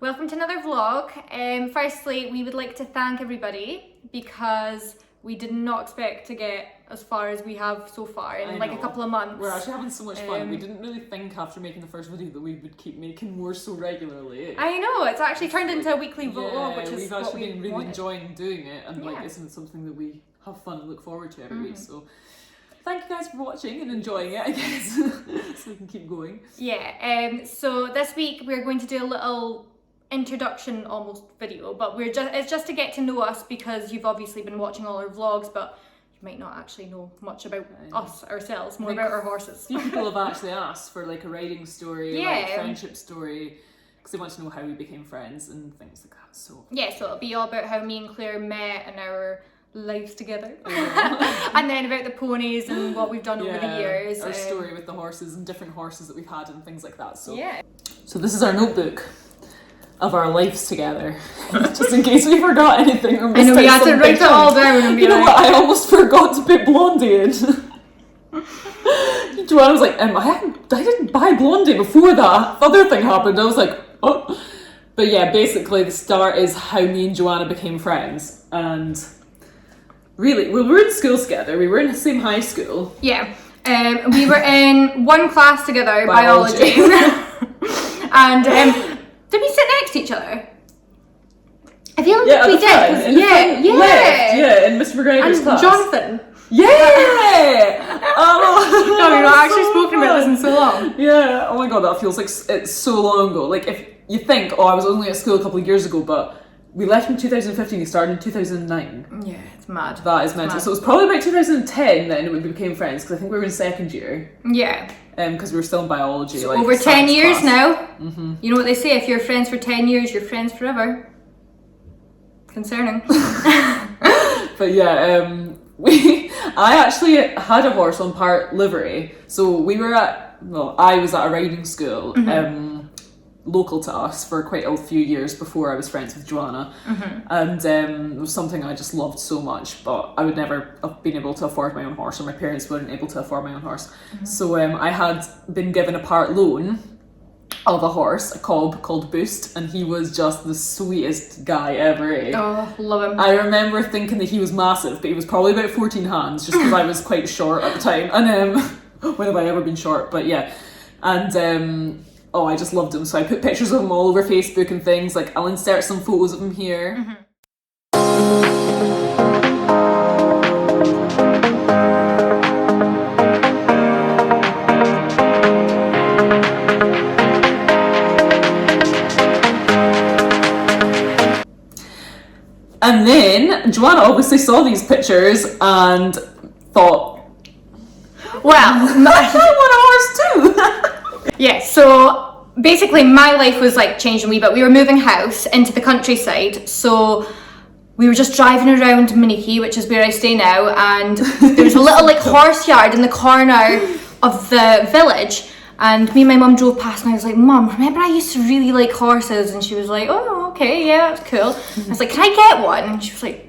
Welcome to another vlog. Firstly, we would like to thank everybody because we did not expect to get as far as we have so far in like a couple of months. We're actually having so much fun. We didn't really think after making the first video that we would keep making more so regularly. I know, it's actually turned into a weekly vlog, which is we've actually been really wanted. Enjoying doing it, and like it's something that we have fun and look forward to every week. So thank you guys for watching and enjoying it, I guess, so we can keep going. Yeah. So this week we're going to do a little introduction almost video, but it's just to get to know us, because you've obviously been watching all our vlogs, but you might not actually know much about us ourselves, more about our horses. Few people have actually asked for like a riding story, like a friendship story, because they want to know how we became friends and things like that. So so it'll be all about how me and Claire met and our lives together, and then about the ponies and what we've done over the years, our story with the horses and different horses that we've had and things like that. So so this is our notebook of our lives together, just in case we forgot anything or missed. I know, we had to write it all down and be know what, I almost forgot to put Blondie in. Joanna was like, I didn't buy Blondie before that other thing happened. I was like, oh. But yeah, basically the start is how me and Joanna became friends. And really, we were in school together. We were in the same high school. Yeah. We were in one class together, biology. And did we sit next to each other? I feel like we did. In Mr. McGregor's class. Jonathan. Yeah! Oh, no, we've not actually spoken about this in so long. Yeah, oh my god, that feels like it's so long ago. Like, if you think, I was only at school a couple of years ago, but we left in 2015, we started in 2009. Yeah, it's mad. That is mental. So it was probably about 2010 then we became friends, because I think we were in second year. Yeah. Because we were still in biology. So like over 10 years class. now. You know what they say, if you're friends for 10 years, you're friends forever. Concerning. But yeah, I actually had a horse on part livery. So I was at a riding school local to us for quite a few years before I was friends with Joanna. And it was something I just loved so much, but I would never have been able to afford my own horse, or my parents weren't able to afford my own horse. So I had been given a part loan of a horse, a cob called Boost, and he was just the sweetest guy ever. Oh, love him. I remember thinking that he was massive, but he was probably about 14 hands, just because I was quite short at the time. And when have I ever been short? But yeah, and I just loved him. So I put pictures of him all over Facebook and things. Like, I'll insert some photos of him here. And then Joanna obviously saw these pictures and thought, well, I want a horse too. Yeah, so basically my life was like changing a wee bit. We were moving house into the countryside, so we were just driving around Minnicky, which is where I stay now, and there was a little like horse yard in the corner of the village. And me and my mum drove past, and I was like, Mum, remember I used to really like horses? And she was like, oh, okay, yeah, that's cool. I was like, can I get one? And she was like,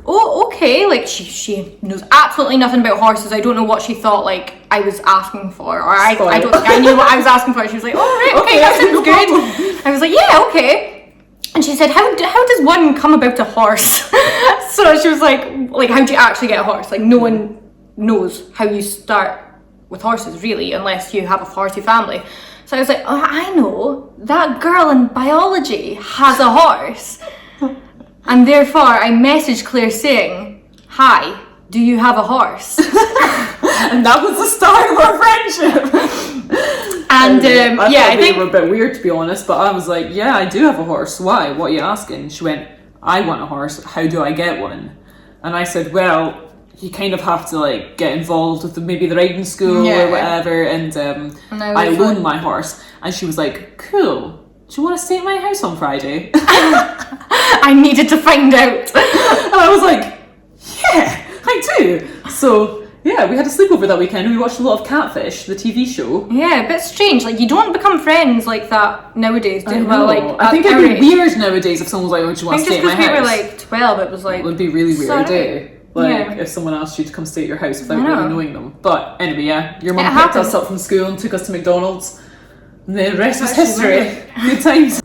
oh, okay. Like, she knows absolutely nothing about horses. I don't know what she thought like I was asking for, or I don't think I knew what I was asking for. She was like, oh, right, okay, that sounds good. I was like, yeah, okay. And she said, how does one come about a horse? So she was like, how do you actually get a horse? Like, no one knows how you start with horses, really, unless you have a horsey family. So I was like, oh, I know, that girl in biology has a horse. And therefore I messaged Claire saying, hi, do you have a horse? And that was the start of our friendship. And I think they were a bit weird, to be honest, but I was like, yeah, I do have a horse. Why? What are you asking? She went, I want a horse. How do I get one? And I said, well, you kind of have to like get involved with maybe the riding school or whatever, and I loaned my horse. And she was like, cool, do you want to stay at my house on Friday? I needed to find out. And I was like, yeah, I do. So yeah, we had a sleepover that weekend. We watched a lot of Catfish, the TV show. Yeah, a bit strange. Like, you don't become friends like that nowadays, do you? Well, like, I think it'd be weird nowadays if someone was like, oh, do you want to stay at my house? I think just because we were like 12, it was like, it would be really weird, eh? Like, if someone asked you to come stay at your house without really knowing them. But anyway, yeah, your mum picked us up from school and took us to McDonald's. And the rest was history. Good times.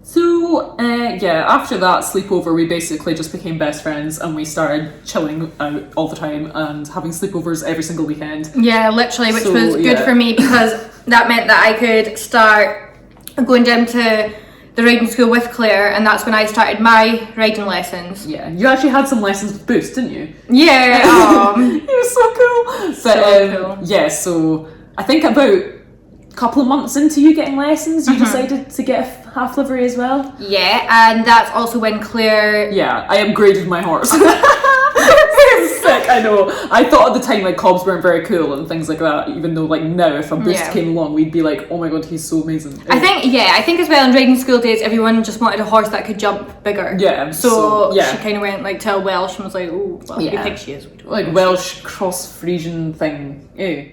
So So, after that sleepover, we basically just became best friends and we started chilling out all the time and having sleepovers every single weekend. Yeah, literally, which was good for me because that meant that I could start going down to the riding school with Claire, and that's when I started my riding lessons. Yeah, you actually had some lessons with Boost, didn't you? Yeah, he was so cool. Cool. Yeah, so I think about a couple of months into you getting lessons, you decided to get a half livery as well. Yeah, and that's also when Claire... Yeah, I upgraded my horse. Sick, I know. I thought at the time like cobs weren't very cool and things like that, even though like now if a Boost came along we'd be like, oh my god, he's so amazing. I think as well in riding school days everyone just wanted a horse that could jump bigger. Yeah. So she kind of went like to a Welsh and was like, oh, well, you think she is. Like Welsh cross Frisian thing. Yeah.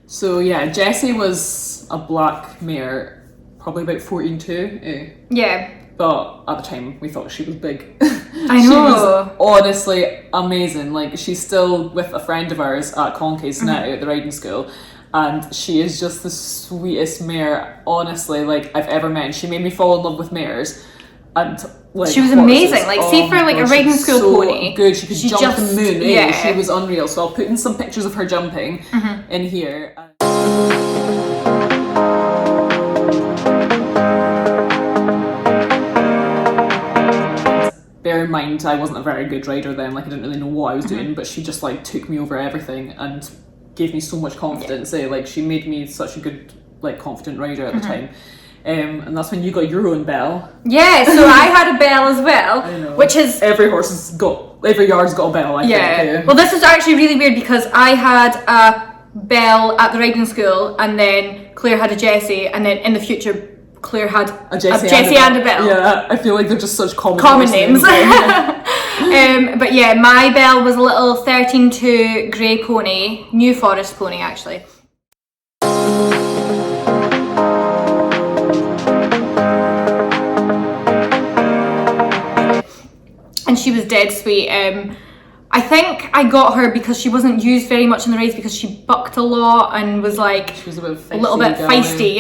So yeah, Jessie was a black mare, probably about 14'2". Yeah. But at the time we thought she was big. I know. She was honestly amazing. Like she's still with a friend of ours at Conkeys now at the riding school. And she is just the sweetest mare, honestly, like I've ever met. And she made me fall in love with mares. And like she was amazing. Like, see for like a riding school pony. Good. She could jump the moon. Yeah. She was unreal. So I'll put in some pictures of her jumping in here. Bear in mind, I wasn't a very good rider then. Like I didn't really know what I was doing, but she just like took me over everything and gave me so much confidence. Like she made me such a good, like confident rider at the time. And that's when you got your own bell. Yeah, so I had a bell as well, I know. which is every yard's got a bell. I think. Yeah. Well, this is actually really weird because I had a bell at the riding school, and then Claire had a Jessie, and then in the future Claire had a Jessie and a bell. Yeah, I feel like they're just such common names. But yeah, my bell was a little 13'2" grey pony, New Forest pony actually. And she was dead sweet. I think I got her because she wasn't used very much in the race because she bucked a lot and was like she was a little bit feisty,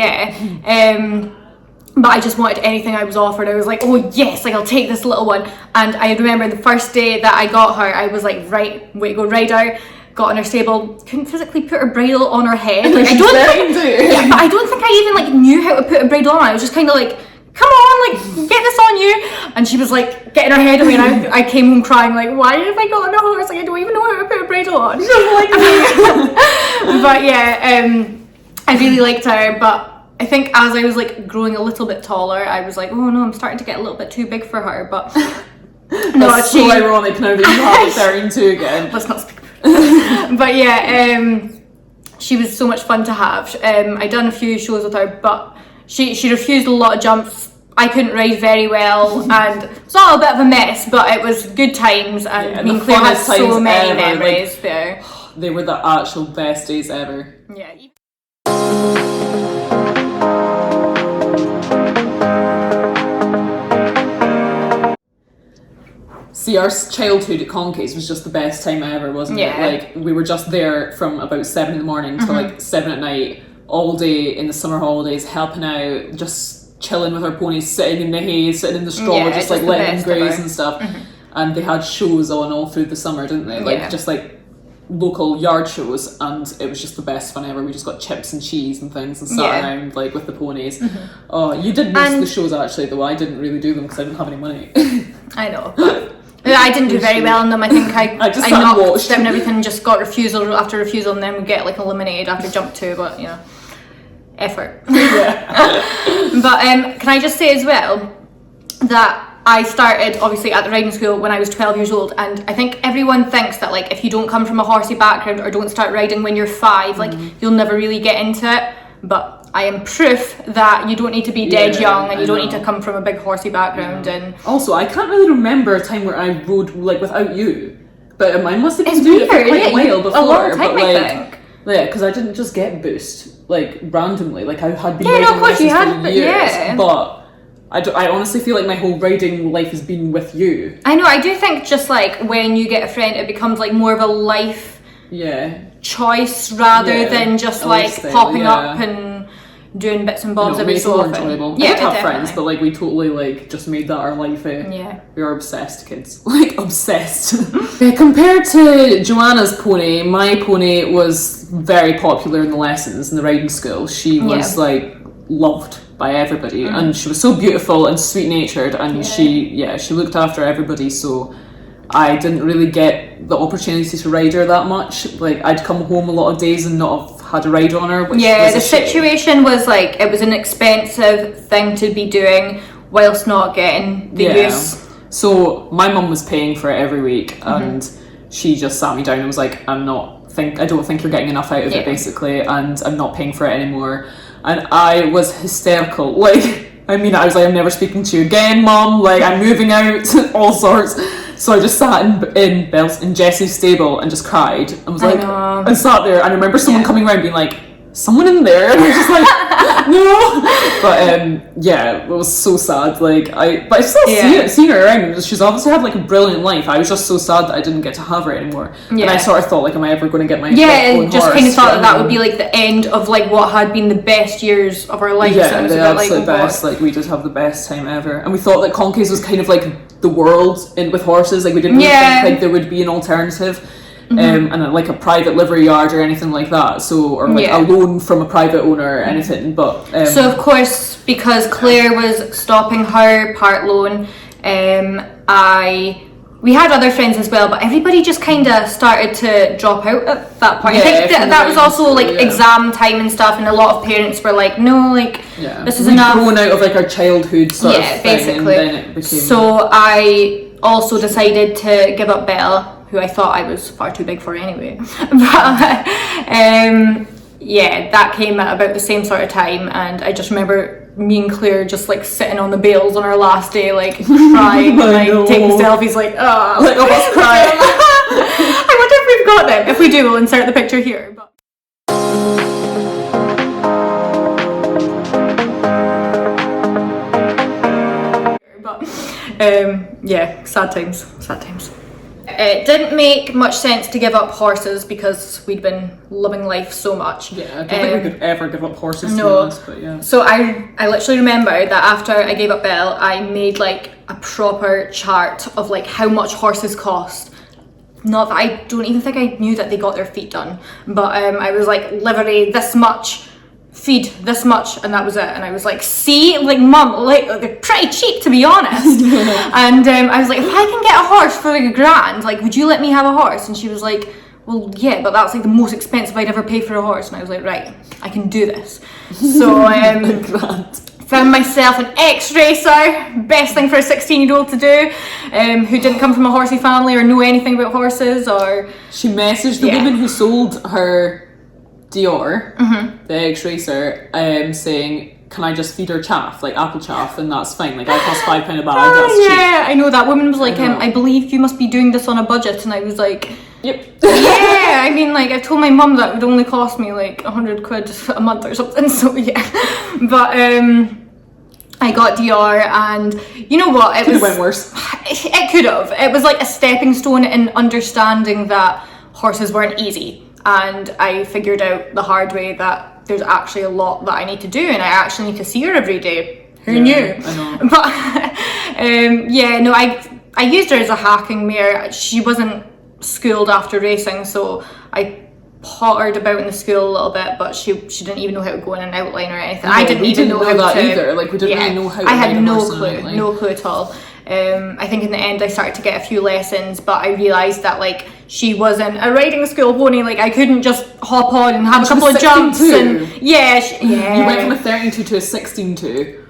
but I just wanted anything I was offered. I was like, oh yes, like I'll take this little one. And I remember the first day that I got her, I was like, right, way to go ride out. Got in her stable, couldn't physically put her bridle on her head. Like, I don't think I even like knew how to put a bridle on. I was just kind of like, come on, like get this on you. And she was like getting her head away, and I came home crying like, why have I got on a horse? Like I don't even know how to put a bridle on. She doesn't like me. But yeah, I really liked her. But I think as I was like growing a little bit taller, I was like, oh no, I'm starting to get a little bit too big for her. But no, that's so ironic now that you have 32 again. Let's not speak. But yeah, she was so much fun to have. I done a few shows with her, but she refused a lot of jumps. I couldn't ride very well, and it was all a bit of a mess, but it was good times, and me and Claire had so many memories there. They were the actual best days ever. Yeah. See, our childhood at Conkeys was just the best time ever, wasn't it? Like, we were just there from about 7 in the morning to like 7 at night, all day in the summer holidays, helping out, just chilling with our ponies, sitting in the hay, sitting in the straw, just like letting them graze and stuff. And they had shows on all through the summer, didn't they? Like just like local yard shows, and it was just the best fun ever. We just got chips and cheese and things and sat around like with the ponies. Oh, you did most of the shows actually, though. I didn't really do them because I didn't have any money. I know. I didn't do very well in them. I think I knocked them and everything, just got refusal after refusal, and then would get like eliminated after jump 2, but you know, effort. But can I just say as well that I started obviously at the riding school when I was 12 years old, and I think everyone thinks that like if you don't come from a horsey background or don't start riding when you're 5, like you'll never really get into it. But I am proof that you don't need to be dead young, and you don't need to come from a big horsey background. And also, I can't really remember a time where I rode like without you, but I must have been doing it for quite a while before. A long time, but, like, I think. Yeah, because I didn't just get Boost like randomly. Like I had been riding lessons for years, but I honestly feel like my whole riding life has been with you. I know. I do think just like when you get a friend, it becomes like more of a life choice rather than just a like lifestyle, popping up and doing bits and bobs every so often. Enjoyable. Yeah, I did have definitely. friends, but like we totally like just made that our life. Yeah. We were obsessed kids, like obsessed. Compared to Joanna's pony, my pony was very popular in the lessons in the riding school. She was like loved by everybody, and she was so beautiful and sweet natured, and she looked after everybody. So I didn't really get the opportunity to ride her that much. Like I'd come home a lot of days and not have had a ride on her, which was the a shame. situation was like it was an expensive thing to be doing whilst not getting the use. So my mum was paying for it every week, and she just sat me down and was like, I don't think you're getting enough out of it, basically, and I'm not paying for it anymore. And I was hysterical. Like, I mean, I was like, I'm never speaking to you again, Mum. Like, I'm moving out, all sorts. So I just sat in Jessie's stable and just cried. I was like, I sat there, and I remember someone coming around being like, someone in there? And I was just like, no. But it was so sad. Like but I still seen her around. She's obviously had like a brilliant life. I was just so sad that I didn't get to have her anymore. And I sort of thought, like, am I ever going to get my own just horse? kind of thought that would be like the end of like what had been the best years of our life. Yeah, so it was the a bit absolute best. Like we did have the best time ever, and we thought that Conkeys was kind of like the world with horses. Like we didn't really think like there would be an alternative. And like a private livery yard or anything like that, so or like a loan from a private owner or anything. But so of course, because Claire was stopping her part loan, we had other friends as well, but everybody just kind of started to drop out at that point. I think that was also like exam time and stuff, and a lot of parents were like, no, like this is enough. Grown out of like our childhood sort of thing, basically. And then it became... So I also decided to give up Belle, who I thought I was far too big for anyway. But that came at about the same sort of time, and I just remember me and Claire just like sitting on the bales on our last day, like crying and like taking selfies, like almost crying. I wonder if we've got them. If we do, we'll insert the picture here. Sad times. It didn't make much sense to give up horses because we'd been loving life so much. Yeah, I don't think we could ever give up horses. No. To be honest, but yeah. So I literally remember that after I gave up Belle, I made like a proper chart of like how much horses cost. Not that I don't even think I knew that they got their feet done, but I was like, livery this much, feed this much, and that was it. And I was like, see, like, Mum, like they're pretty cheap, to be honest. And I was like, if I can get a horse for like $1,000, like, would you let me have a horse? And she was like, well, yeah, but that's like the most expensive I'd ever pay for a horse. And I was like, right, I can do this. So found myself an ex-racer, best thing for a 16-year-old to do, who didn't come from a horsey family or know anything about horses. Or she messaged the woman who sold her Dior, the ex-racer, saying, can I just feed her chaff, like apple chaff, and that's fine, like I cost £5 a bag, that's cheap. I know, that woman was like, I believe you must be doing this on a budget, and I was like, yep. Yeah, I mean, like, I told my mum that it would only cost me like £100 a month or something, so yeah. But I got Dior, and you know what, it went worse. It could have. It was like a stepping stone in understanding that horses weren't easy. And I figured out the hard way that there's actually a lot that I need to do, and I actually need to see her every day. Who knew? I know. But I used her as a hacking mare. She wasn't schooled after racing, so I pottered about in the school a little bit, but she didn't even know how to go in an outline or anything. I didn't even know how that to either. Like we didn't really know how to I had no clue at all. I think in the end I started to get a few lessons, but I realised that like she wasn't a riding school pony. Like I couldn't just hop on and have a couple of jumps and you went from a 13.2 to a 16.2.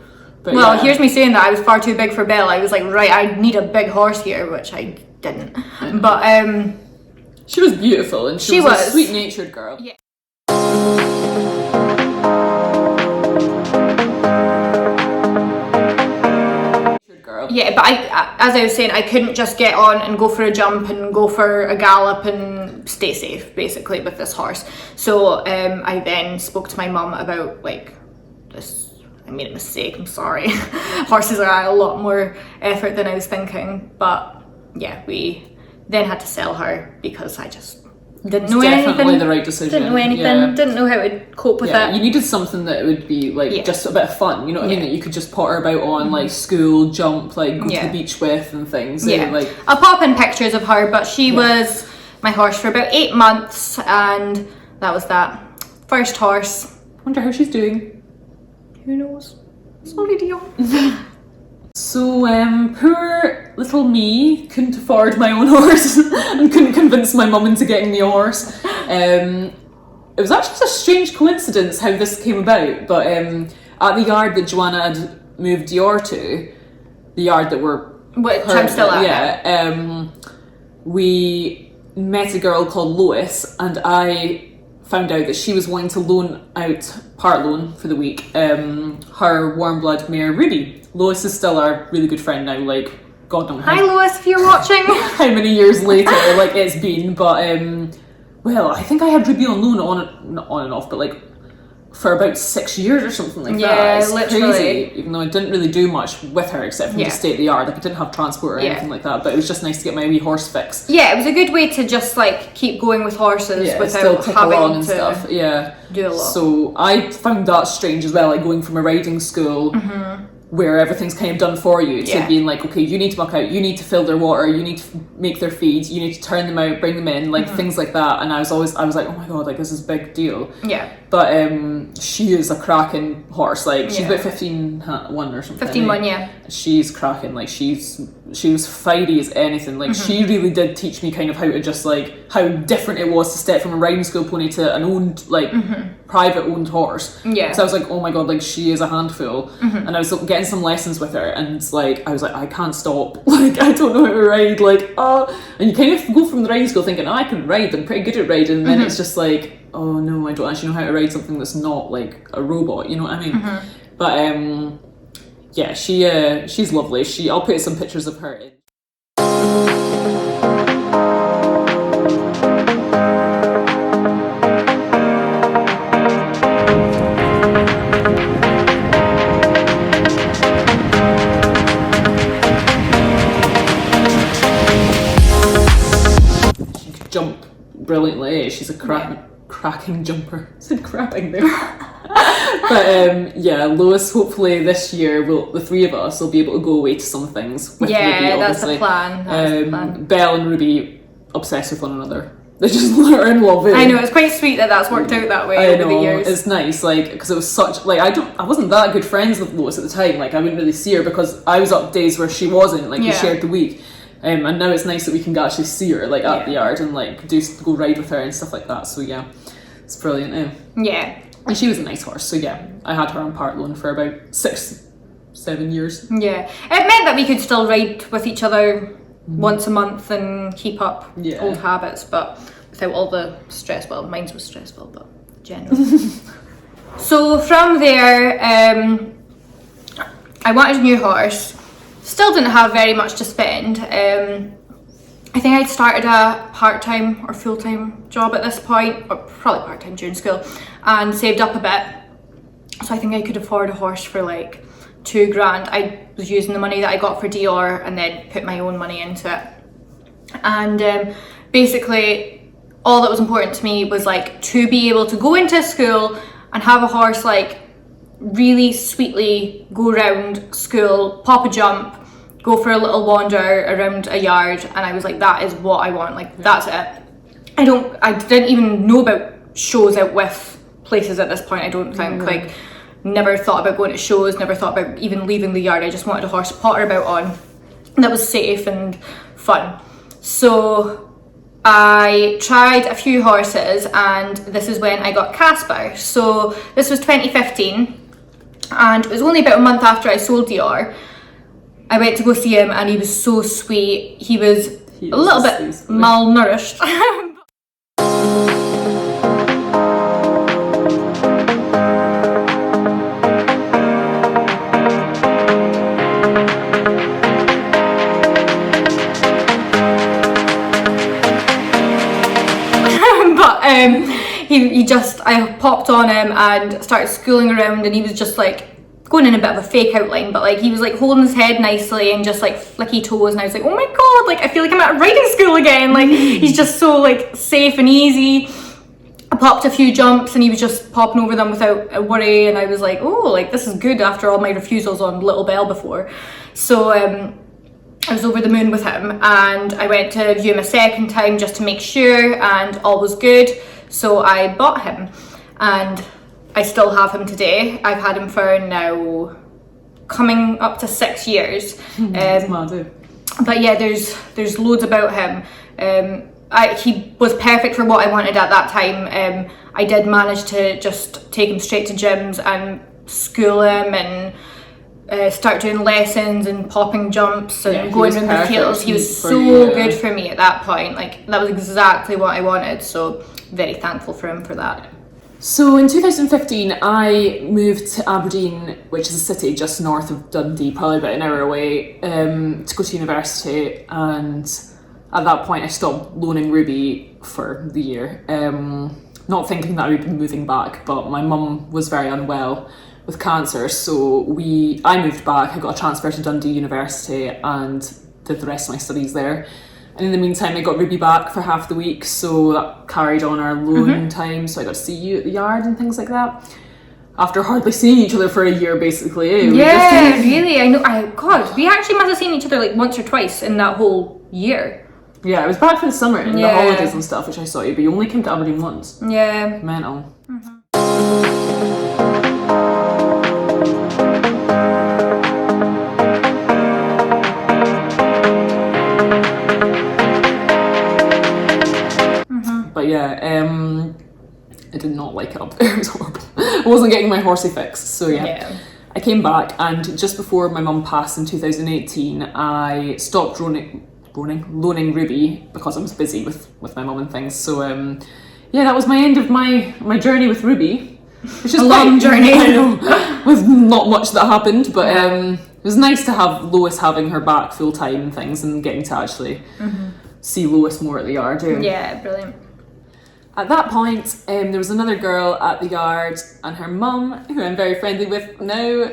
Well, here's me saying that I was far too big for Belle. I was like, right, I need a big horse here, which I didn't. But she was beautiful, and she was a sweet-natured girl. Yeah. Yeah, but as I was saying, I couldn't just get on and go for a jump and go for a gallop and stay safe, basically, with this horse. So I then spoke to my mum about like this. I made a mistake, I'm sorry. Horses are a lot more effort than I was thinking, but yeah, we then had to sell her because I just Didn't know definitely anything. the right decision. Didn't know anything. Yeah. Didn't know how to cope with it. You needed something that would be like just a bit of fun, you know what I mean? That you could just potter about on, like school, jump, like go to the beach with and things. Yeah. Like, I'll pop in pictures of her, but she was my horse for about 8 months, and that was that. First horse. Wonder how she's doing. Who knows? It's no big deal. So, poor little me couldn't afford my own horse and couldn't convince my mum into getting me a horse. It was actually just a strange coincidence how this came about, but at the yard that Joanna had moved Dior to, the yard that we're Which I'm still at. We met a girl called Lois, and I found out that she was wanting to loan out, part loan for the week, her warm blood mare Ruby. Lois is still our really good friend now, like, God knows Hi Lois, if you're watching. how many years later, like, it's been, but, well, I think I had Ruby on loan not on and off, but like, for about 6 years or something like that. Yeah, It's literally. crazy, even though I didn't really do much with her except for just stay at the yard. Like, I didn't have transport or anything like that, but it was just nice to get my wee horse fixed. Yeah, it was a good way to just like keep going with horses Still without tick having along to and stuff. Yeah, do a lot. So I found that strange as well, like going from a riding school where everything's kind of done for you to being like, okay, you need to muck out, you need to fill their water, you need to make their feed, you need to turn them out, bring them in, like things like that. And I was like, oh my god, like this is a big deal. Yeah. But she is a cracking horse. Like she's about 15-1 or something. 15-1, yeah. She's cracking. Like she was fiery as anything. Like she really did teach me kind of how to just like how different it was to step from a riding school pony to an owned like private owned horse. Yeah. So I was like, oh my god, like she is a handful. And I was getting some lessons with her, and like I was like, I can't stop. Like I don't know how to ride. Like and you kind of go from the riding school thinking, oh, I can ride. I'm pretty good at riding. And then it's just like, oh no, I don't actually know how to ride something that's not like a robot, you know what I mean? But yeah, she's lovely. I'll put some pictures of her in. She could jump brilliantly. She's a cracking jumper. I said crapping there. But yeah, Lois, hopefully this year the three of us will be able to go away to some things with Ruby, that's obviously. the plan. That's the plan. Belle and Ruby obsessed with one another. They just are in love. I know, it's quite sweet that's worked out that way over the years. It's nice, like, because it was such, like, I wasn't that good friends with Lois at the time. Like, I wouldn't really see her because I was up days where she wasn't. Like, we shared the week. And now it's nice that we can actually see her, like, at the yard and, like, go ride with her and stuff like that. So, yeah, it's brilliant. Yeah. And she was a nice horse. So, yeah, I had her on part loan for about 6-7 years. Yeah. It meant that we could still ride with each other once a month and keep up old habits, but without all the stress. Well, mine was stressful, but generally. So from there, I wanted a new horse. Still didn't have very much to spend. I think I'd started a part-time or full-time job at this point, or probably part-time during school, and saved up a bit. So I think I could afford a horse for like $2,000. I was using the money that I got for Dior and then put my own money into it. And basically all that was important to me was like to be able to go into school and have a horse like really sweetly go around school, pop a jump, go for a little wander around a yard, and I was like, that is what I want, like that's it. I didn't even know about shows out with places at this point, I don't think. Like never thought about going to shows, never thought about even leaving the yard. I just wanted a horse to potter about on that was safe and fun. So I tried a few horses, and this is when I got Casper. So this was 2015, and it was only about a month after I sold Dior. I went to go see him, and he was so sweet. He was a little bit malnourished. I popped on him and started schooling around, and he was just like going in a bit of a fake outline, but like he was like holding his head nicely and just like flicky toes, and I was like, oh my god, like I feel like I'm at riding school again. Like he's just so like safe and easy. I popped a few jumps and he was just popping over them without a worry, and I was like, oh, like this is good after all my refusals on Little Bell before. So I was over the moon with him, and I went to view him a second time just to make sure, and all was good. So I bought him, and I still have him today. I've had him for now coming up to 6 years. But yeah, there's loads about him. He was perfect for what I wanted at that time. I did manage to just take him straight to gyms and school him and start doing lessons and popping jumps and going in the fields. He was so good for me at that point. Like that was exactly what I wanted. So very thankful for him for that. So in 2015, I moved to Aberdeen, which is a city just north of Dundee, probably about an hour away, to go to university. And at that point, I stopped loaning Ruby for the year, not thinking that I would be moving back, but my mum was very unwell with cancer, so I moved back. I got a transfer to Dundee University and did the rest of my studies there. And in the meantime, I got Ruby back for half the week, so that carried on our loan time, so I got to see you at the yard and things like that. After hardly seeing each other for a year, basically. Yeah, really, I know. God, we actually must have seen each other like once or twice in that whole year. Yeah, I was back for the summer and the holidays and stuff, which I saw you, but you only came to Aberdeen once. Yeah. Mental. But yeah, I did not like it up there. It was horrible. I wasn't getting my horsey fix, so yeah. I came back, and just before my mum passed in 2018, I stopped loaning Ruby because I was busy with my mum and things. So yeah, that was my end of my journey with Ruby, which is a long journey. I know, with not much that happened, but it was nice to have Lois having her back full time and things, and getting to actually see Lois more at the yard. Yeah, brilliant. At that point, there was another girl at the yard and her mum, who I'm very friendly with now,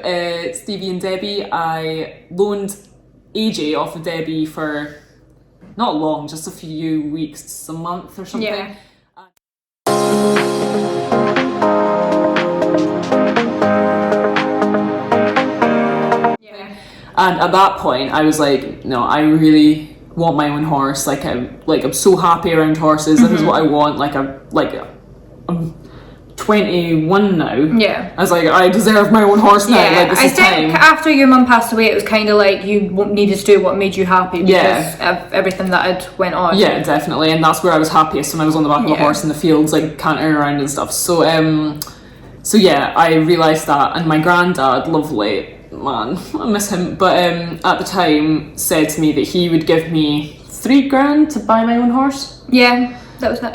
Stevie and Debbie. I loaned AJ off of Debbie for not long, just a few weeks, a month or something. Yeah. And at that point, I was like, no, I really want my own horse. I'm so happy around horses. This is what I want. I'm 21 now. Yeah. I was like, I deserve my own horse now. Yeah, This I is think time. after your mum passed away, it was kind of like you needed to do what made you happy because of everything that had went on. Yeah, definitely. And that's where I was happiest, when I was on the back of a horse in the fields, like cantering around and stuff. So yeah, I realised that, and my granddad, lovely man, I miss him, but at the time said to me that he would give me $3,000 to buy my own horse. Yeah, that was that.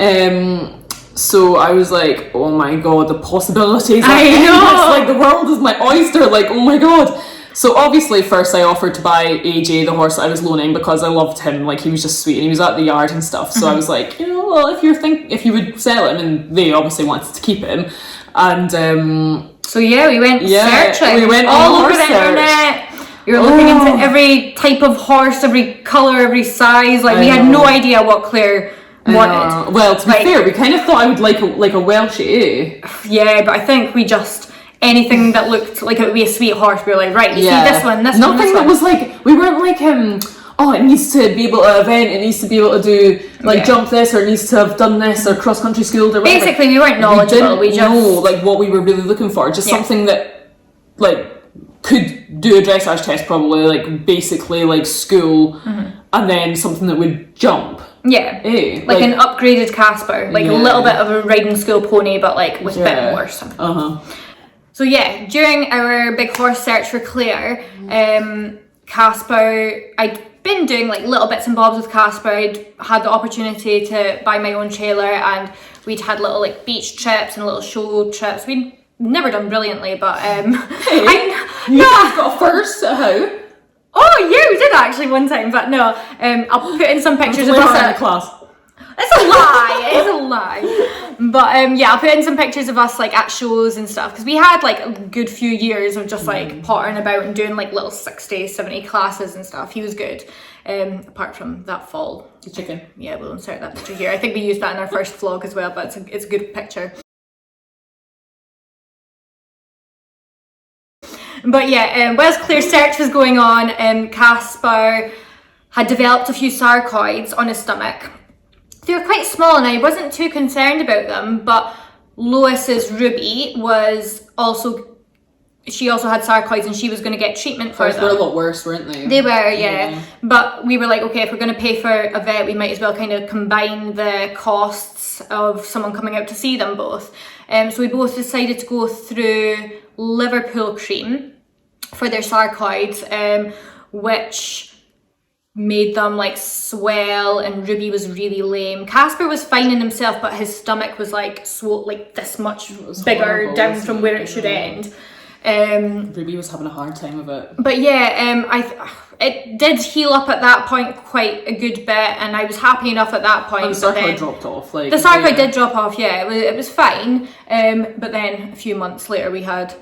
So I was like, oh my god, the possibilities. I know. Like the world is my oyster. Like, oh my god. So obviously first I offered to buy AJ, the horse I was loaning, because I loved him. Like, he was just sweet and he was at the yard and stuff. So I was like, well, if you would sell him, and they obviously wanted to keep him. And so yeah, we went searching. We went all over the search. internet. We were looking into every type of horse, every colour, every size. Like, we had no idea what Claire wanted. Well, to be fair, we kind of thought I would like a Welshie. Yeah, but I think we just, anything that looked like it would be a sweet horse, we were like, right, you see this one, this one, Nothing that was like, we weren't like, oh, it needs to be able to event, it needs to be able to do, jump this, or it needs to have done this, or cross-country schooled, or whatever. Basically, we weren't knowledgeable. We didn't know, like, what we were really looking for. Just something that, like, could do a dressage test, probably, like, basically, like, school, and then something that would jump. Yeah, like an upgraded Casper, like a little bit of a riding school pony, but like with a bit more something. So yeah, during our big horse search for Claire, Casper, I'd been doing like little bits and bobs with Casper. I'd had the opportunity to buy my own trailer, and we'd had little like beach trips and little show trips. We'd never done brilliantly, but you got a first at how? Oh yeah, we did actually one time, but no. I'll put in some pictures of us. Class. That's a lie. lie. It's a lie. But yeah, I'll put in some pictures of us like at shows and stuff, because we had like a good few years of just like pottering about and doing like little 60, 70 classes and stuff. He was good. Apart from that fall. The chicken. Yeah, we'll insert that picture here. I think we used that in our first vlog as well, but it's a good picture. But yeah, whilst Claire's search was going on, Casper had developed a few sarcoids on his stomach. They were quite small and I wasn't too concerned about them, but Lois's Ruby she also had sarcoids and she was going to get treatment for them. They were a lot worse, weren't they? They were, yeah. But we were like, okay, if we're going to pay for a vet, we might as well kind of combine the costs of someone coming out to see them both. So we both decided to go through Liverpool cream for their sarcoids, which made them like swell, and Ruby was really lame. Casper was fine in himself, but his stomach was like swole, like this much bigger horrible, down from where it should end. Ruby was having a hard time of it. But yeah, it did heal up at that point quite a good bit, and I was happy enough at that point. And the sarcoid dropped off. Like, the sarcoid did drop off, yeah, it was fine. But then a few months later we had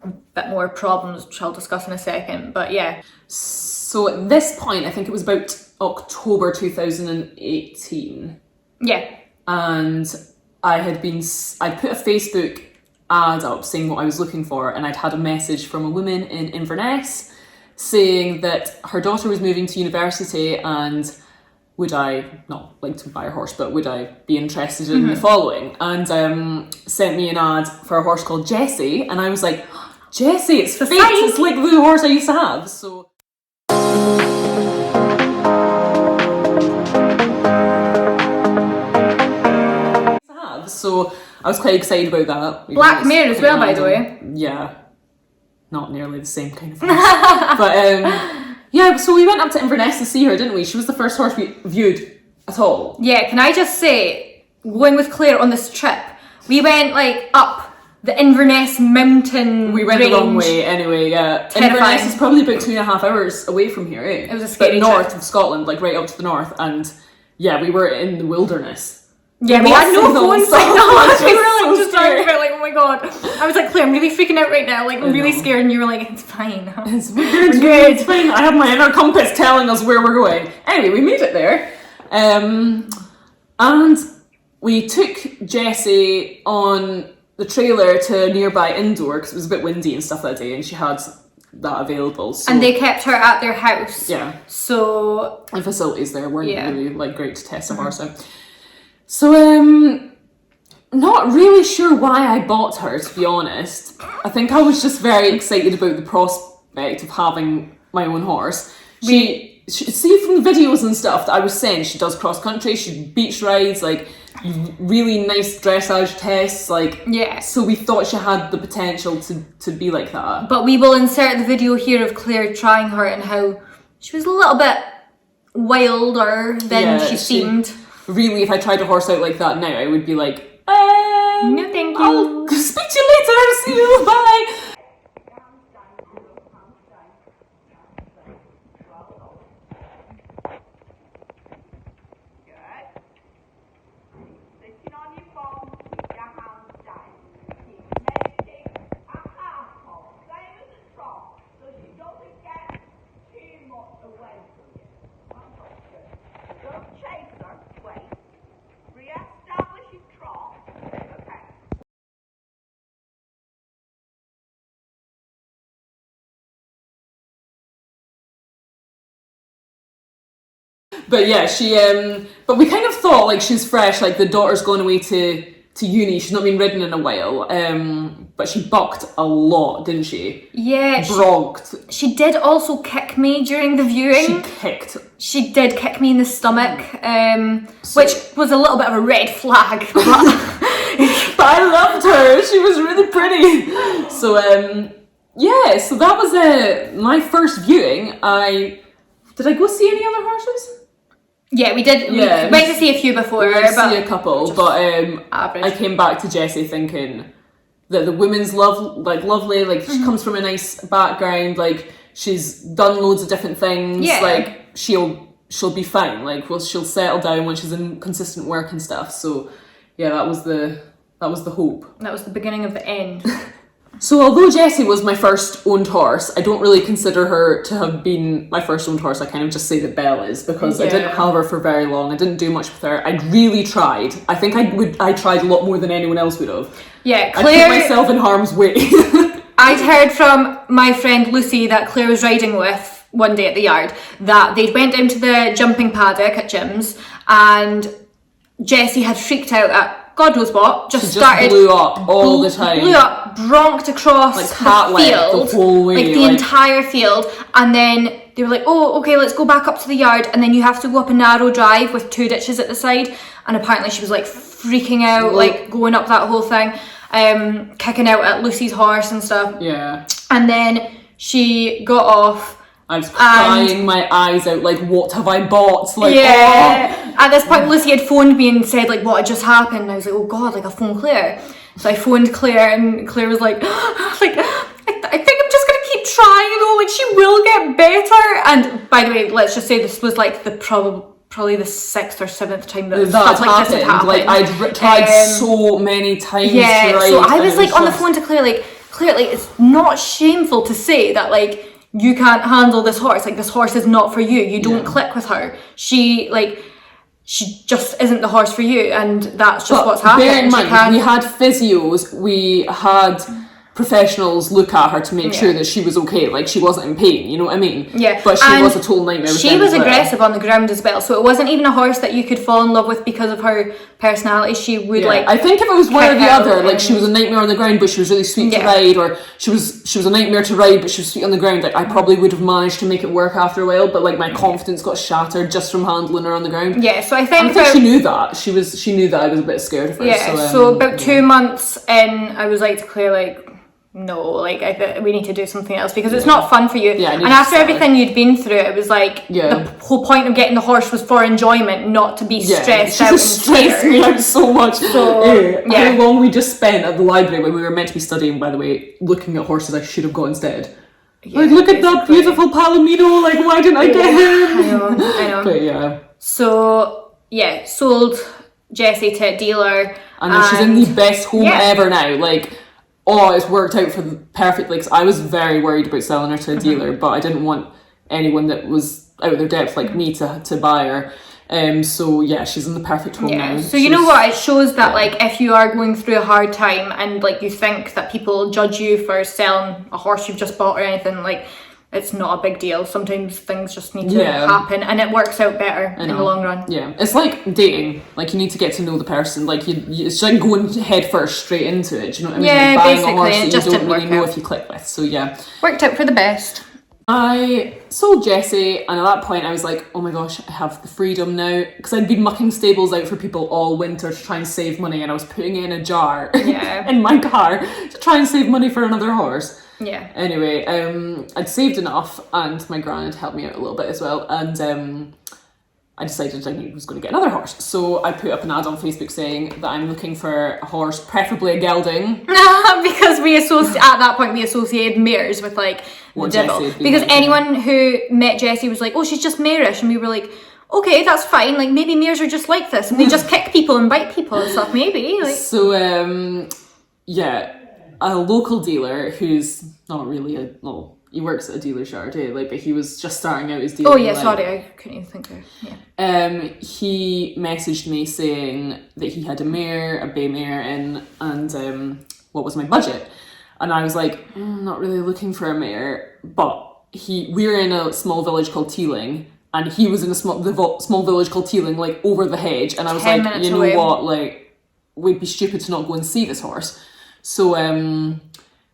a bit more problems, which I'll discuss in a second, but yeah. So at this point, I think it was about October 2018. Yeah. And I put a Facebook ad up saying what I was looking for, and I'd had a message from a woman in Inverness saying that her daughter was moving to university and would I, not like to buy a horse, but would I be interested in the following? And sent me an ad for a horse called Jessie, and I was like, Jessie, it's fate, it's like the horse I used to have. So So I was quite excited about that. Black mare as well, by the way. Yeah. Not nearly the same kind of horse. But yeah, so we went up to Inverness to see her, didn't we? She was the first horse we viewed at all. Yeah, can I just say, going with Claire on this trip, we went like up the Inverness mountain We went range. the wrong way anyway, yeah. Terrifying. Inverness is probably about 2.5 hours away from here, eh? It was a scary But north trip. of Scotland, like right up to the north, and yeah, we were in the wilderness. Yeah, we had no phone signal. We were like so just talking about like, oh my god. I was like, Claire, I'm really freaking out right now. Like, I'm really scared, and you were like, it's fine. It's good. It's fine. I have my inner compass telling us where we're going. Anyway, we made it there, and we took Jessie on the trailer to a nearby indoor because it was a bit windy and stuff that day, and she had that available. So, and they kept her at their house. Yeah. So the facilities there weren't really like great to test the horse out. So not really sure why I bought her, to be honest. I think I was just very excited about the prospect of having my own horse. She see from the videos and stuff that I was saying, she does cross country, she beach rides, like really nice dressage tests, like yeah. So we thought she had the potential to be like that. But we will insert the video here of Claire trying her and how she was a little bit wilder than she seemed. Really, if I tried a horse out like that now, I would be like, no thank you. I'll speak to you later, see you, bye. But yeah, but we kind of thought like she's fresh, like the daughter's going away to uni, she's not been ridden in a while, but she bucked a lot, didn't she? Yeah. Brogged. She did also kick me during the viewing. She did kick me in the stomach, which was a little bit of a red flag. But I loved her, she was really pretty. So yeah, so that was my first viewing. Did I go see any other horses? Yeah, we did. Yeah, we went to see a few before. We went to see a couple, but average. I came back to Jessie thinking that the woman's lovely, like she comes from a nice background, like she's done loads of different things, like she'll she'll be fine. Like, well, she'll settle down when she's in consistent work and stuff. So yeah, that was the hope. That was the beginning of the end. So although Jessie was my first owned horse, I don't really consider her to have been my first owned horse. I kind of just say that Belle is, because I didn't have her for very long. I didn't do much with her. I really tried. I think I tried a lot more than anyone else would have. Yeah, Claire... I put myself in harm's way. I'd heard from my friend Lucy that Claire was riding with one day at the yard, that they'd went down to the jumping paddock at Jim's, and Jessie had freaked out at God knows what, just started... blew up all the time. Blew up, bronked across like the field. The whole way. Like the entire field. And then they were like, oh, okay, let's go back up to the yard. And then you have to go up a narrow drive with 2 ditches at the side. And apparently she was like freaking out, like going up that whole thing, kicking out at Lucy's horse and stuff. Yeah. And then she got off. I was crying my eyes out, like, what have I bought? Like, yeah. At this point, Lucy had phoned me and said, like, what had just happened. And I was like, oh God, like, I'll phone Claire. So I phoned Claire, and Claire was like, I think I'm just going to keep trying, though. Like, she will get better. And by the way, let's just say this was like the probably the 6th or 7th time that stuff like this had happened. Like, I'd tried so many times. Yeah, to ride, so I was like on the phone to Claire, like, it's not shameful to say that, like, you can't handle this horse. Like, this horse is not for you. You don't click with her. She just isn't the horse for you, and that's just what's happening. Bear in mind, we had physios, we had professionals look at her to make sure that she was okay, like she wasn't in pain, you know what I mean? Yeah. But she was a total nightmare. She was aggressive on the ground as well, so it wasn't even a horse that you could fall in love with because of her personality. She would like... I think if it was one or the other, like she was a nightmare on the ground but she was really sweet to ride, or she was a nightmare to ride but she was sweet on the ground, like I probably would have managed to make it work after a while, but like my confidence got shattered just from handling her on the ground. Yeah, so I think she knew that. She knew that I was a bit scared of her. Yeah, so about 2 months in, I was like to Claire, like, no, like we need to do something else because it's not fun for you. Yeah, and after everything you'd been through, it was like the whole point of getting the horse was for enjoyment, not to be stressed out. She was stressing me out so much. So how long we just spent at the library when we were meant to be studying, by the way, looking at horses I should have got instead. Like, look at that beautiful Palomino, like why didn't I get him? I know. But so sold Jessie to a dealer, and she's in the best home ever now. Like, it's worked out for perfectly, because I was very worried about selling her to a dealer, but I didn't want anyone that was out of their depth like me to buy her. So she's in the perfect home now. So you know what, it shows that like if you are going through a hard time and like you think that people judge you for selling a horse you've just bought or anything, like it's not a big deal. Sometimes things just need to happen, and it works out better in the long run. Yeah, it's like dating. Like, you need to get to know the person. Like, it's like going head first straight into it. Do you know what I mean? Yeah, like buying basically, a horse it that just you don't didn't really work know out. if you click with. So worked out for the best. I sold Jessie, and at that point I was like, oh my gosh, I have the freedom now, because I'd been mucking stables out for people all winter to try and save money, and I was putting it in a jar in my car to try and save money for another horse. Yeah. Anyway, I'd saved enough, and my gran had helped me out a little bit as well, and I decided I was going to get another horse. So I put up an ad on Facebook saying that I'm looking for a horse, preferably a gelding. Because at that point we associated mares with like the devil. Because anyone who met Jessie was like, oh, she's just marish, and we were like, okay, that's fine. Like, maybe mares are just like this, and they just kick people and bite people and stuff. Maybe. Like. So a local dealer who's not really he works at a dealer Chardonnay, like, but he was just starting out his dealer. Oh yeah, sorry, I couldn't even think of it. He messaged me saying that he had a bay mare in, and what was my budget? And I was like, not really looking for a mare, but we're in a small village called Teeling, and he was in a small village called Teeling, like over the hedge, and I was like, you know what, like, we'd be stupid to not go and see this horse. So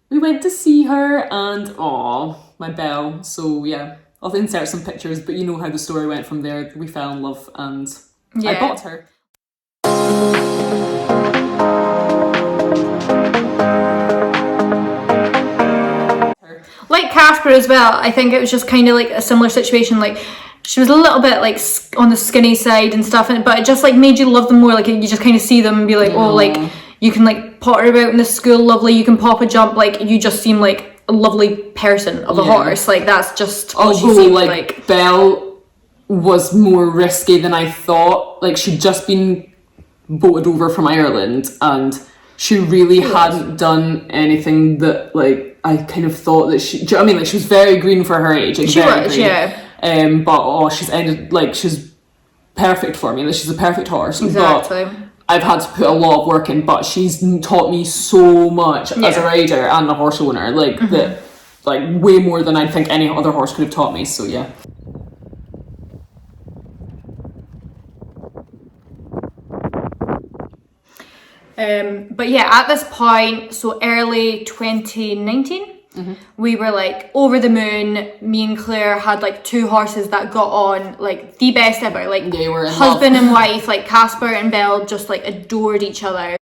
we went to see her, and my Belle. So I'll insert some pictures, but you know how the story went from there. We fell in love, and I bought her. Like Casper as well, I think it was just kind of like a similar situation. Like, she was a little bit like on the skinny side and stuff, but it just like made you love them more. Like, you just kind of see them and be like, like, you can like potter about in the school, lovely, you can pop a jump, like, you just seem like a lovely person of a horse. Like, that's just what she seemed like. Belle was more risky than I thought. Like, she'd just been boated over from Ireland, and she really hadn't done anything that, like, I kind of thought that she... Do you know what I mean? Like, she was very green for her age. Like, She very was, green. yeah. But, she's ended... Like, she's perfect for me. Like, she's a perfect horse. Exactly. But I've had to put a lot of work in, but she's taught me so much as a rider and a horse owner. Like, that... Like, way more than I think any other horse could have taught me. So, yeah. But yeah, at this point, so early 2019, we were like over the moon. Me and Claire had like 2 horses that got on like the best ever. Like, they were in husband love. and wife, like Casper and Belle just like adored each other.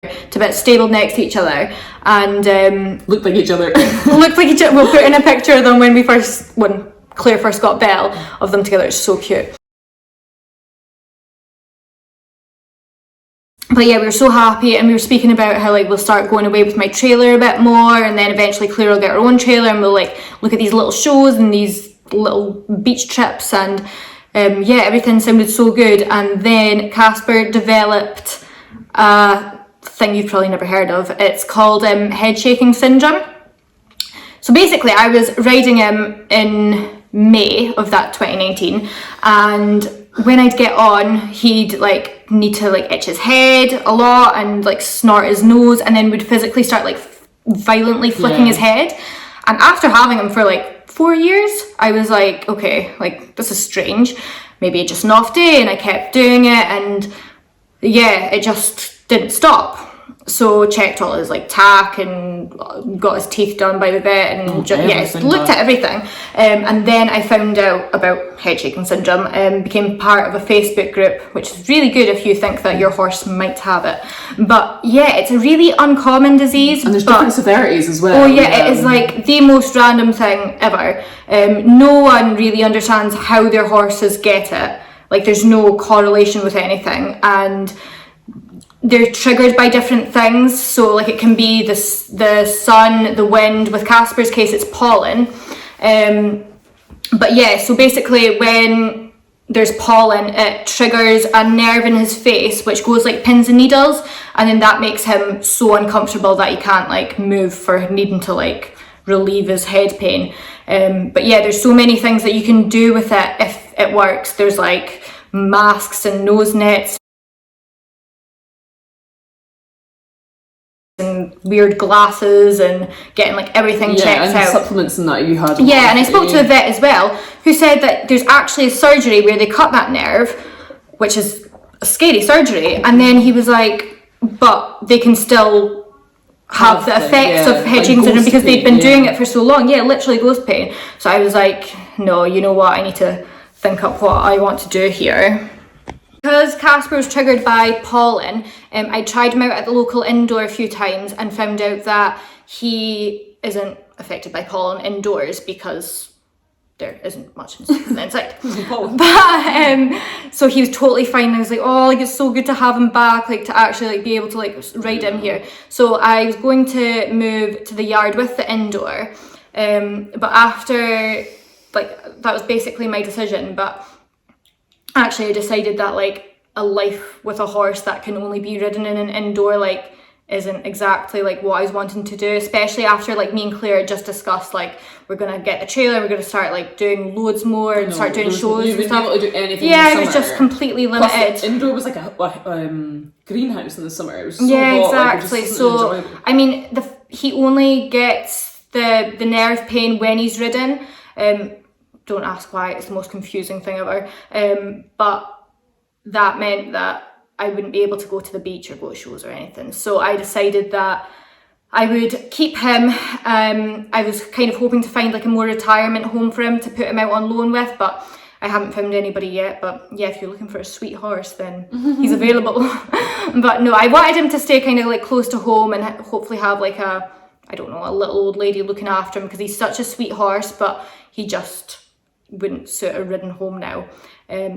To be stabled next to each other, and Looked like each other. looked like each other. We'll put in a picture of them when Claire first got Belle, of them together. It's so cute. But yeah, we were so happy, and we were speaking about how like we'll start going away with my trailer a bit more, and then eventually Claire will get her own trailer, and we'll like look at these little shows and these little beach trips, and yeah, everything sounded so good. And then Casper developed a thing you've probably never heard of. It's called head shaking syndrome. So basically, I was riding him in May of that 2019, and when I'd get on, he'd like need to like itch his head a lot and like snort his nose, and then would physically start like violently flicking his head. And after having him for like 4 years, I was like, okay, like this is strange. Maybe it's just an off day, and I kept doing it, and yeah, it just didn't stop. So checked all his like tack and got his teeth done by the vet, and looked at everything. And then I found out about head shaking syndrome and became part of a Facebook group, which is really good if you think that your horse might have it. But yeah, it's a really uncommon disease. And there's different severities as well. Oh yeah, it is like the most random thing ever. No one really understands how their horses get it. Like, there's no correlation with anything, and they're triggered by different things. So like it can be the sun, the wind. With Casper's case, it's pollen. But yeah, so basically when there's pollen, it triggers a nerve in his face which goes like pins and needles, and then that makes him so uncomfortable that he can't like move for needing to like relieve his head pain. But yeah, there's so many things that you can do with it if it works. There's like masks and nose nets and weird glasses, and getting like everything checked out. Supplements and that you had. Yeah, and I spoke to a vet as well, who said that there's actually a surgery where they cut that nerve, which is a scary surgery, and then he was like, but they can still have the effects of head shaking syndrome because they've been doing it for so long. Yeah, literally ghost pain. So I was like, no, you know what, I need to think up what I want to do here. Because Casper was triggered by pollen, I tried him out at the local indoor a few times and found out that he isn't affected by pollen indoors because there isn't much inside. But so he was totally fine. I was like, oh, like it's so good to have him back, like to actually like be able to like ride him here. So I was going to move to the yard with the indoor, but after like that was basically my decision. But actually I decided that like a life with a horse that can only be ridden in an indoor like isn't exactly like what I was wanting to do, especially after like me and Claire just discussed like we're gonna get the trailer, we're gonna start like doing loads more and start doing shows and stuff. Able to do anything yeah, in the it was just completely limited. Plus, indoor was like a greenhouse in the summer. It was so yeah, hot, exactly. Like, so enjoyable. I mean, he only gets the nerve pain when he's ridden. Don't ask why, it's the most confusing thing ever. But that meant that I wouldn't be able to go to the beach or go to shows or anything. So I decided that I would keep him. I was kind of hoping to find like a more retirement home for him to put him out on loan with, but I haven't found anybody yet. But yeah, if you're looking for a sweet horse, then he's available. But no, I wanted him to stay kind of like close to home and hopefully have like a little old lady looking after him, because he's such a sweet horse, but he just wouldn't suit a ridden home now.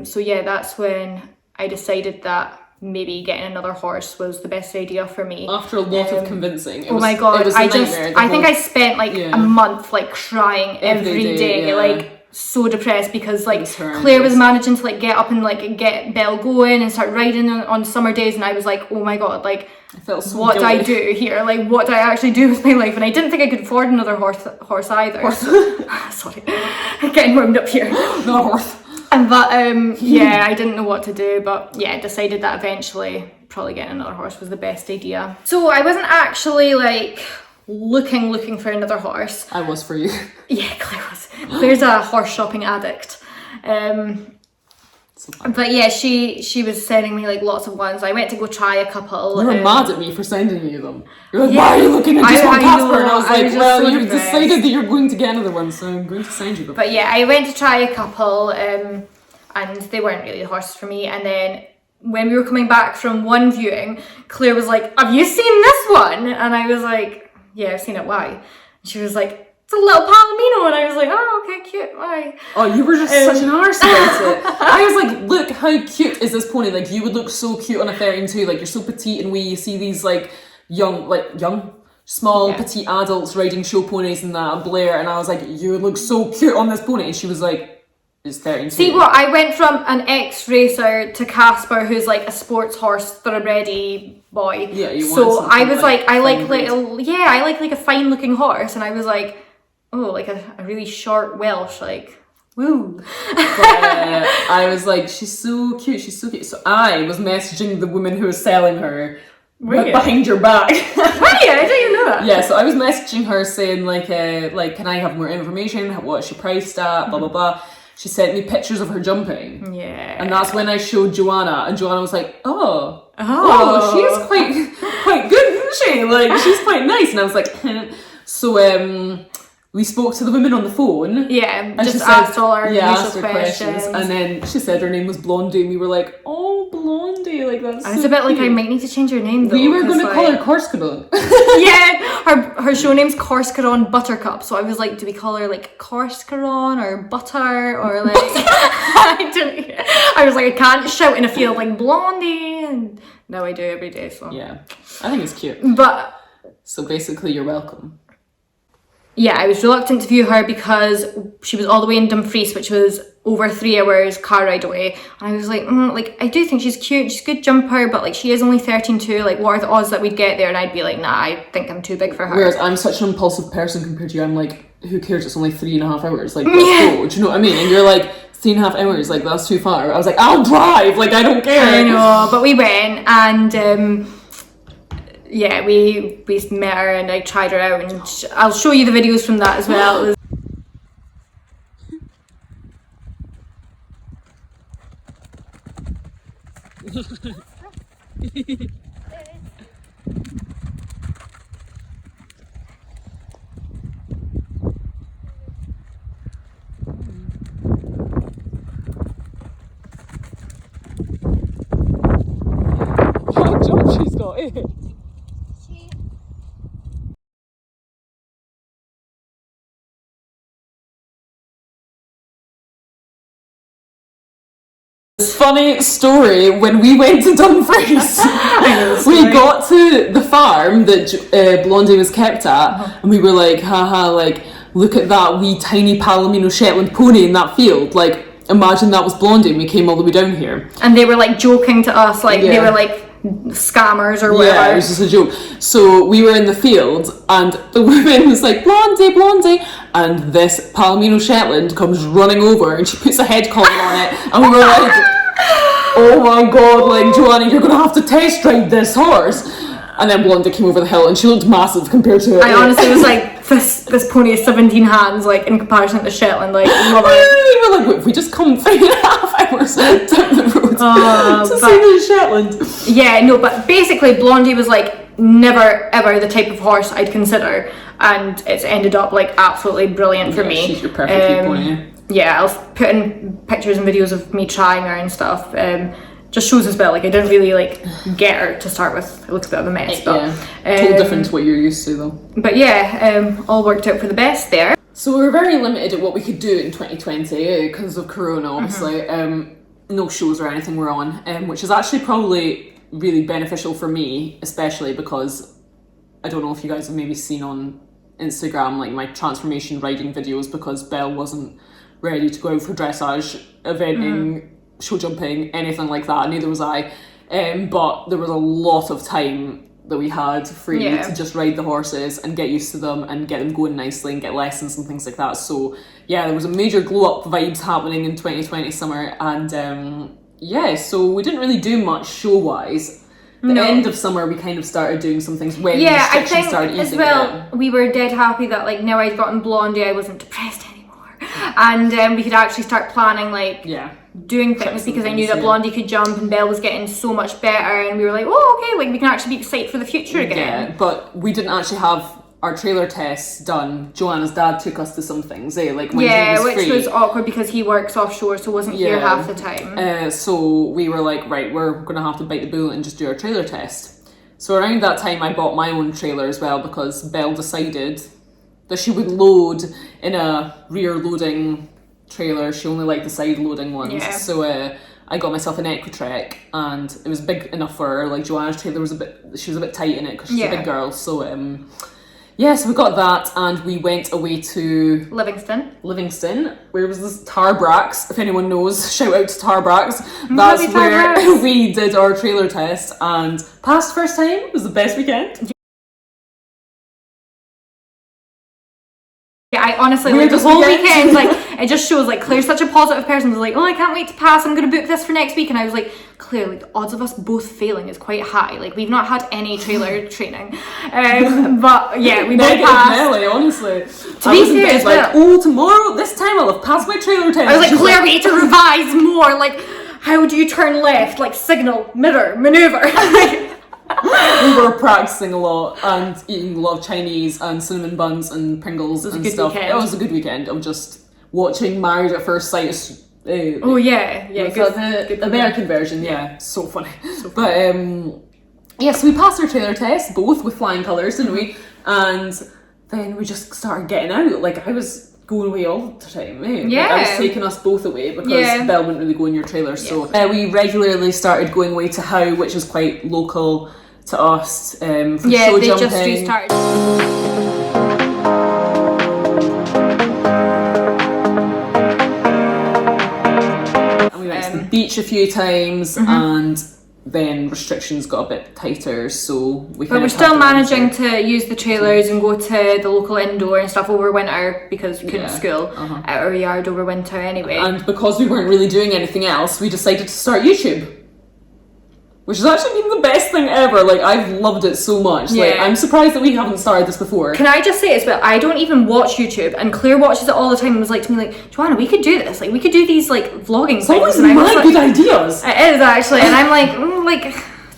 So yeah, that's when I decided that maybe getting another horse was the best idea for me. After a lot of convincing. Oh my god, I think I spent like a month like crying every day like so depressed because like Claire was managing to like get up and like get Belle going and start riding on summer days, and I was like, oh my god, like I felt so what do guilty. I do here? Like what do I actually do with my life? And I didn't think I could afford another horse either. Sorry, getting warmed up here. No horse. But I didn't know what to do, but yeah, I decided that eventually probably getting another horse was the best idea. So I wasn't actually like looking for another horse. I was for you. Yeah, Claire was. Claire's a horse shopping addict. But yeah, she was sending me like lots of ones. I went to go try a couple. You were mad at me for sending you them. You're like, why are you looking at just one Casper? And I was like, well, you've decided that you're going to get another one, so I'm going to send you them. But yeah, I went to try a couple, and they weren't really the horses for me. And then when we were coming back from one viewing, Claire was like, have you seen this one? And I was like, yeah, I've seen it. Why? And she was like, it's a little Palomino. And I was like, oh, okay, cute. Why? Oh, you were just such an arse about it. I was like, look, how cute is this pony? Like, you would look so cute on a 13-2. Like, you're so petite, and you see these like young, small, petite adults riding show ponies and that, Blair. And I was like, you would look so cute on this pony. And she was like, it's 13-2. See what? I went from an ex-racer to Casper, who's like a sports horse, thoroughbred boy. Yeah, you want so I was like, I like a fine looking horse, and I was like, oh, like a really short Welsh, like, woo. I was like, she's so cute. So I was messaging the woman who was selling her behind your back. Wait, I didn't even know that. Yeah, so I was messaging her saying like, can I have more information? What's she priced at? Blah, blah, blah. She sent me pictures of her jumping. Yeah. And that's when I showed Joanna, and Joanna was like, oh, she's quite good, isn't she? Like, she's quite nice. And I was like, so, we spoke to the women on the phone. Yeah, and just asked all our usual questions. And then she said her name was Blondie, and we were like, oh, Blondie, like that's I was a bit like, I might need to change her name though. We were going to call her Corskaron. Yeah, her show name's Corskaron Buttercup, so I was like, do we call her like Corskaron or Butter or like... I was like, I can't shout in a field like Blondie, and now I do every day, so... Yeah, I think it's cute. But... So basically, you're welcome. Yeah, I was reluctant to view her because she was all the way in Dumfries, which was over 3 hours car ride away. And I was like, I do think she's cute, she's a good jumper, but like she is only 13-2, like what are the odds that we'd get there? And I'd be like, nah, I think I'm too big for her. Whereas I'm such an impulsive person compared to you, I'm like, who cares, it's only 3.5 hours, like, let's go, do you know what I mean? And you're like, 3.5 hours, like, that's too far. I was like, I'll drive, like, I don't care. I know, but we went, and yeah, we met her and I tried her out, and I'll show you the videos from that as well. It was What a jump she's got, eh? Funny story, when we went to Dumfries, we got to the farm that Blondie was kept at, and we were like, haha, like, look at that wee tiny Palomino Shetland pony in that field, like, imagine that was Blondie, and we came all the way down here. And they were like joking to us, like they were like scammers or whatever. Yeah, it was just a joke. So we were in the field, and the woman was like, Blondie, Blondie, and this Palomino Shetland comes running over, and she puts a head collar on it, and we were like, oh my god, like, Joanna, you're gonna have to test ride this horse. And then Blondie came over the hill, and she looked massive compared to it. I honestly was like, this pony is 17 hands, like, in comparison to Shetland, like, love it. We were like, if we just come 3.5 hours down the road to see the Shetland. Yeah, no, but basically Blondie was like never ever the type of horse I'd consider, and it's ended up like absolutely brilliant for me. She's your perfect pony. Yeah, I'll put in pictures and videos of me trying her and stuff. Just shows as well, like I didn't really like get her to start with. It looks a bit of a mess, but totally different to what you're used to though. But yeah, all worked out for the best there. So we were very limited at what we could do in 2020 because of Corona, obviously. no shows or anything were on, which is actually probably really beneficial for me, especially because I don't know if you guys have maybe seen on Instagram like my transformation riding videos, because Belle wasn't ready to go out for dressage, eventing, show jumping, anything like that. Neither was I. But there was a lot of time that we had free to just ride the horses and get used to them and get them going nicely and get lessons and things like that. So yeah, there was a major glow up vibes happening in 2020 summer, and so we didn't really do much show wise. The end of summer we kind of started doing some things when restrictions started easing as well. We were dead happy that like now I'd gotten Blondie, I wasn't depressed anymore, and we could actually start planning doing things, because I knew that Blondie could jump and Belle was getting so much better, and we were like, oh okay, like we can actually be excited for the future again. Yeah, but we didn't actually have our trailer tests done. Joanna's dad took us to some things, like when he was free. Which was awkward because he works offshore, so wasn't here half the time. So we were like, right, we're gonna have to bite the bullet and just do our trailer test. So around that time I bought my own trailer as well, because Belle decided that she would load in a rear loading trailer. She only liked the side loading ones. So I got myself an Equitrek, and it was big enough for her. Like Joanna's trailer was she was a bit tight in it because she's a big girl. So so we got that, and we went away to Livingston. Where was this? Tarbrax, if anyone knows, shout out to Tarbrax. That's where we did our trailer test and passed first time. It was the best weekend. Yeah, I honestly, like, the whole weekend, like, it just shows, like, Claire's such a positive person. Was like, oh, I can't wait to pass, I'm going to book this for next week. And I was like, Claire, like, the odds of us both failing is quite high. Like, we've not had any trailer training. But, yeah, we both passed. Nelly, honestly. To be fair as well. Oh, tomorrow, this time I'll have passed my trailer test. I was like, Claire, we need to revise more. Like, how do you turn left? Like, signal, mirror, maneuver. We were practicing a lot and eating a lot of Chinese and cinnamon buns and Pringles and stuff. Weekend. It was a good weekend of just watching Married at First Sight. Good the American version, so funny. But so we passed our trailer test, both with flying colours, didn't we? And then we just started getting out. Like, I was going away all the time. I was taking us both away because Belle wouldn't really go in your trailer. So we regularly started going away to How, which is quite local to us, for show they jumping. Just restarted. And we went to the beach a few times, and then restrictions got a bit tighter, so we But we're still managing to use the trailers and go to the local indoor and stuff over winter, because we couldn't school at our yard over winter anyway. And because we weren't really doing anything else, we decided to start YouTube, which has actually been the best thing ever. Like, I've loved it so much. Like, I'm surprised that we haven't started this before. Can I just say as well, I don't even watch YouTube, and Claire watches it all the time and was like to me, like, Joanna, we could do this. Like, we could do these, like, vlogging things. Always my good ideas. It is, actually. And I'm like,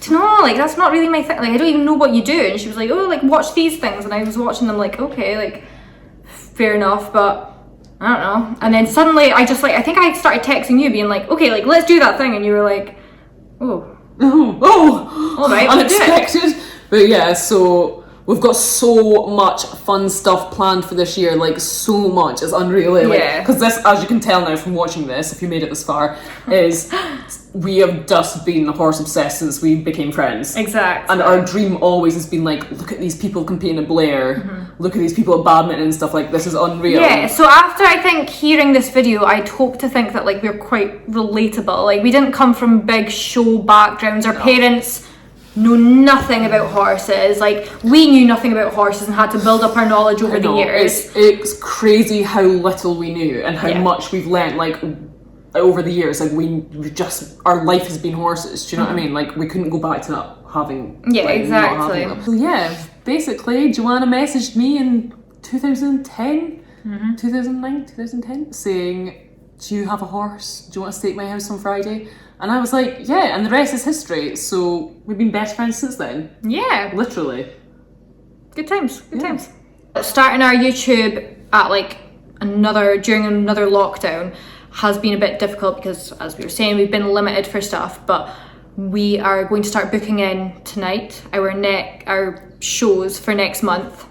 no, like, that's not really my thing. Like, I don't even know what you do. And she was like, oh, like, watch these things. And I was watching them like, okay, like, fair enough, but I don't know. And then suddenly I just, like, I think I started texting you being like, okay, like, let's do that thing. And you were like, all right, unexpected. But yeah, so we've got so much fun stuff planned for this year, like so much. It's unreal. Because this, as you can tell now from watching this, if you made it this far, is we have just been horse obsessed since we became friends. Exactly. And our dream always has been like, look at these people competing at Blair, look at these people at badminton and stuff. Like, this is unreal. Yeah, so after, I think, hearing this video, I'd hope to think that, like, we're quite relatable. Like, we didn't come from big show backgrounds. Our parents know nothing about horses. Like, we knew nothing about horses and had to build up our knowledge over the years. It's crazy how little we knew and how much we've learnt, like, over the years. Like, we just, our life has been horses. Do you know what I mean? Like, we couldn't go back to not having exactly. Not having them. So basically Joanna messaged me in 2010, 2009, 2010, saying, do you have a horse? Do you want to stay at my house on Friday? And I was like, yeah, and the rest is history. So we've been best friends since then. Yeah. Literally. Good times. Good times. Starting our YouTube at during another lockdown has been a bit difficult because, as we were saying, we've been limited for stuff, but we are going to start booking in tonight our shows for next month.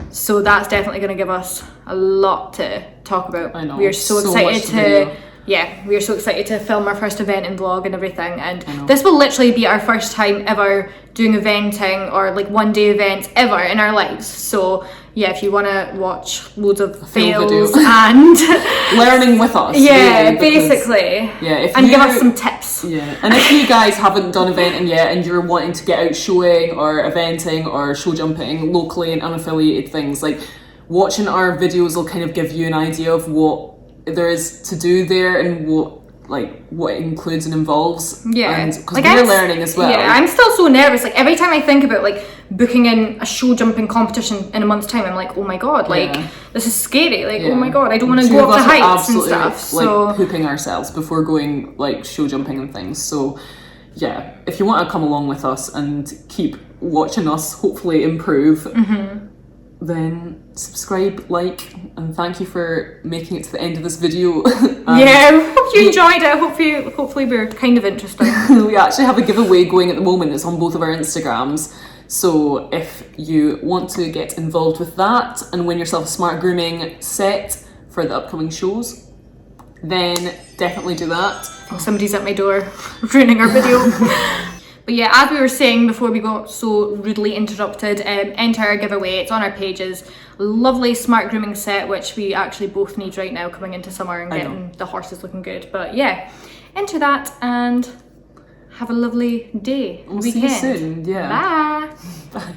So that's definitely going to give us a lot to talk about. I know. We are so excited to yeah, we are so excited to film our first event and vlog and everything, and this will literally be our first time ever doing eventing or like one-day events ever in our lives. So yeah, if you want to watch loads of fails and learning with us, yeah, really, basically, yeah, and give us some tips. Yeah, and if you guys haven't done eventing yet and you're wanting to get out showing or eventing or show jumping locally and unaffiliated things, like watching our videos will kind of give you an idea of what there is to do there and what it includes and involves. Yeah, because like we're learning as well. Yeah, I'm still so nervous. Like every time I think about like booking in a show jumping competition in a month's time, I'm like, oh my god, like this is scary. Like oh my god, I don't want to go up to heights and stuff. So like pooping ourselves before going like show jumping and things. So yeah, if you want to come along with us and keep watching us hopefully improve, then subscribe, like, and thank you for making it to the end of this video. Yeah, hope you enjoyed it. Hopefully we're kind of interesting. We actually have a giveaway going at the moment. It's on both of our Instagrams. So if you want to get involved with that and win yourself a smart grooming set for the upcoming shows, then definitely do that. I think somebody's at my door ruining our video. But yeah, as we were saying before we got so rudely interrupted, enter our giveaway. It's on our pages. Lovely smart grooming set, which we actually both need right now coming into summer and getting the horses looking good. But yeah, enter that and have a lovely day. We'll see you soon. Yeah. Bye. Bye.